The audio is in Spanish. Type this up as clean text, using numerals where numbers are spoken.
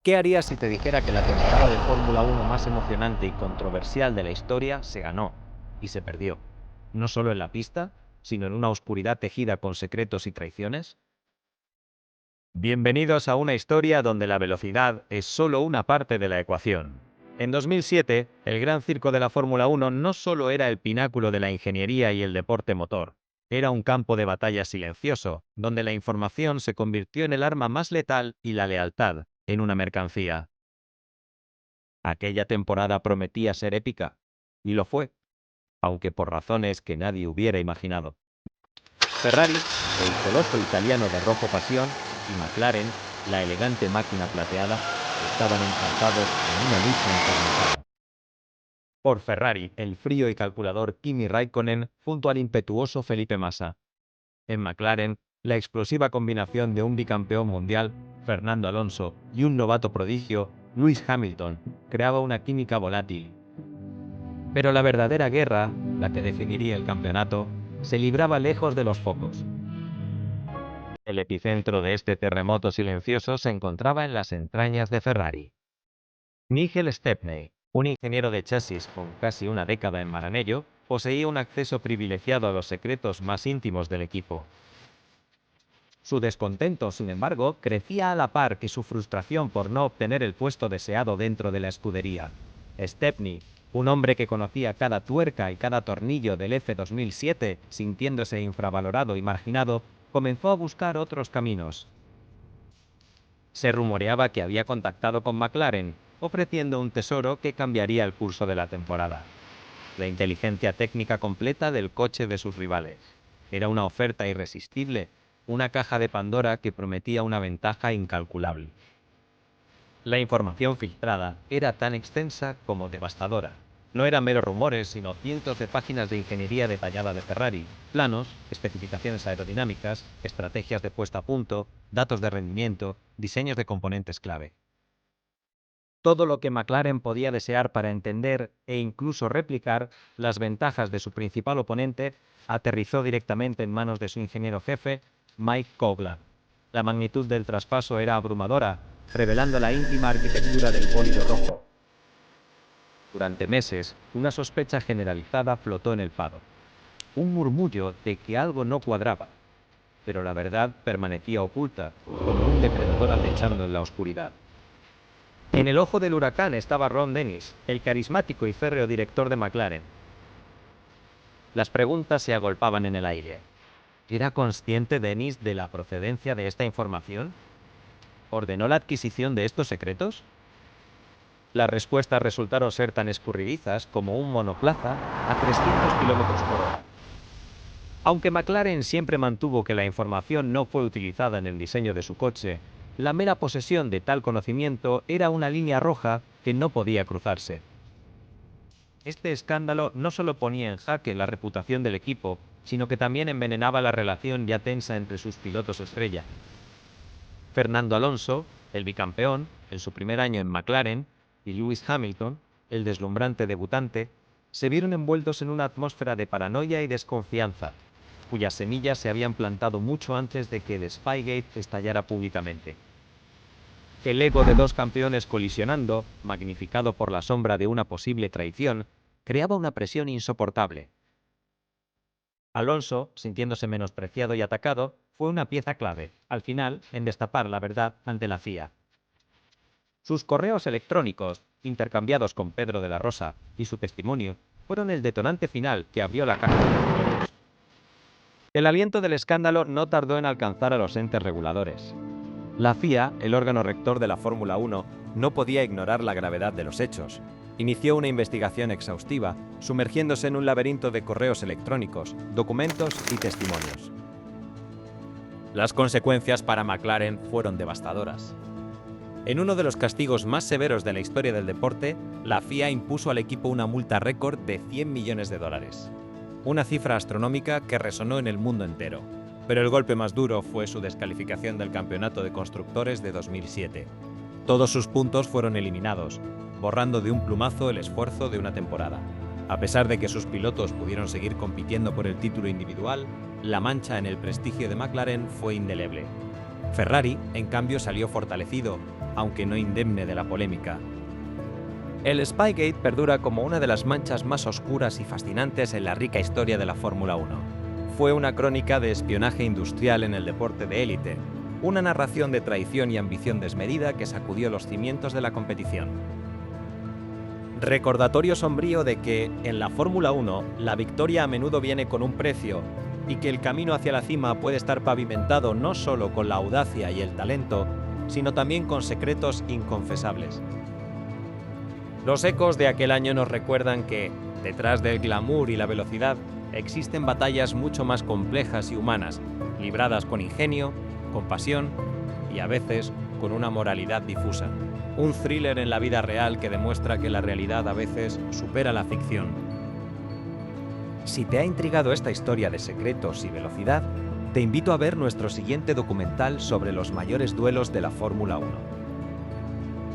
¿Qué harías si te dijera que la temporada de Fórmula 1 más emocionante y controversial de la historia se ganó y se perdió? No solo en la pista, sino en una oscuridad tejida con secretos y traiciones. Bienvenidos a una historia donde la velocidad es solo una parte de la ecuación. En 2007, el Gran Circo de la Fórmula 1 no solo era el pináculo de la ingeniería y el deporte motor, era un campo de batalla silencioso, donde la información se convirtió en el arma más letal y la lealtad en una mercancía. Aquella temporada prometía ser épica, y lo fue, aunque por razones que nadie hubiera imaginado. Ferrari, el coloso italiano de rojo pasión, y McLaren, la elegante máquina plateada, estaban enzarzados en una lucha encarnizada. Por Ferrari, el frío y calculador Kimi Raikkonen junto al impetuoso Felipe Massa. En McLaren, la explosiva combinación de un bicampeón mundial, Fernando Alonso, y un novato prodigio, Lewis Hamilton, creaba una química volátil. Pero la verdadera guerra, la que definiría el campeonato, se libraba lejos de los focos. El epicentro de este terremoto silencioso se encontraba en las entrañas de Ferrari. Nigel Stepney, un ingeniero de chasis con casi una década en Maranello, poseía un acceso privilegiado a los secretos más íntimos del equipo. Su descontento, sin embargo, crecía a la par que su frustración por no obtener el puesto deseado dentro de la escudería. Stepney, un hombre que conocía cada tuerca y cada tornillo del F2007, sintiéndose infravalorado y marginado, comenzó a buscar otros caminos. Se rumoreaba que había contactado con McLaren, ofreciendo un tesoro que cambiaría el curso de la temporada. La inteligencia técnica completa del coche de sus rivales. Era una oferta irresistible, una caja de Pandora que prometía una ventaja incalculable. La información filtrada era tan extensa como devastadora. No eran meros rumores, sino cientos de páginas de ingeniería detallada de Ferrari, planos, especificaciones aerodinámicas, estrategias de puesta a punto, datos de rendimiento, diseños de componentes clave. Todo lo que McLaren podía desear para entender e incluso replicar las ventajas de su principal oponente aterrizó directamente en manos de su ingeniero jefe, Mike Coughlin. La magnitud del traspaso era abrumadora, revelando la íntima arquitectura del bólido rojo. Durante meses, una sospecha generalizada flotó en el paddock. Un murmullo de que algo no cuadraba. Pero la verdad permanecía oculta, como un depredador acechando en la oscuridad. En el ojo del huracán estaba Ron Dennis, el carismático y férreo director de McLaren. Las preguntas se agolpaban en el aire. ¿Era consciente Dennis de la procedencia de esta información? ¿Ordenó la adquisición de estos secretos? Las respuestas resultaron ser tan escurridizas como un monoplaza a 300 km/h. Aunque McLaren siempre mantuvo que la información no fue utilizada en el diseño de su coche, la mera posesión de tal conocimiento era una línea roja que no podía cruzarse. Este escándalo no solo ponía en jaque la reputación del equipo, sino que también envenenaba la relación ya tensa entre sus pilotos estrella. Fernando Alonso, el bicampeón, en su primer año en McLaren, y Lewis Hamilton, el deslumbrante debutante, se vieron envueltos en una atmósfera de paranoia y desconfianza, cuyas semillas se habían plantado mucho antes de que The Spygate estallara públicamente. El ego de dos campeones colisionando, magnificado por la sombra de una posible traición, creaba una presión insoportable. Alonso, sintiéndose menospreciado y atacado, fue una pieza clave, al final, en destapar la verdad ante la FIA. Sus correos electrónicos, intercambiados con Pedro de la Rosa, y su testimonio, fueron el detonante final que abrió la caja de Pandora. El aliento del escándalo no tardó en alcanzar a los entes reguladores. La FIA, el órgano rector de la Fórmula 1, no podía ignorar la gravedad de los hechos. Inició una investigación exhaustiva, sumergiéndose en un laberinto de correos electrónicos, documentos y testimonios. Las consecuencias para McLaren fueron devastadoras. En uno de los castigos más severos de la historia del deporte, la FIA impuso al equipo una multa récord de $100 millones. Una cifra astronómica que resonó en el mundo entero. Pero el golpe más duro fue su descalificación del campeonato de constructores de 2007. Todos sus puntos fueron eliminados, borrando de un plumazo el esfuerzo de una temporada. A pesar de que sus pilotos pudieron seguir compitiendo por el título individual, la mancha en el prestigio de McLaren fue indeleble. Ferrari, en cambio, salió fortalecido, aunque no indemne de la polémica. El Spygate perdura como una de las manchas más oscuras y fascinantes en la rica historia de la Fórmula 1. Fue una crónica de espionaje industrial en el deporte de élite, una narración de traición y ambición desmedida que sacudió los cimientos de la competición. Recordatorio sombrío de que, en la Fórmula 1, la victoria a menudo viene con un precio, y que el camino hacia la cima puede estar pavimentado no solo con la audacia y el talento, sino también con secretos inconfesables. Los ecos de aquel año nos recuerdan que, detrás del glamour y la velocidad, existen batallas mucho más complejas y humanas, libradas con ingenio, con pasión y a veces con una moralidad difusa. Un thriller en la vida real que demuestra que la realidad a veces supera la ficción. Si te ha intrigado esta historia de secretos y velocidad, te invito a ver nuestro siguiente documental sobre los mayores duelos de la Fórmula 1.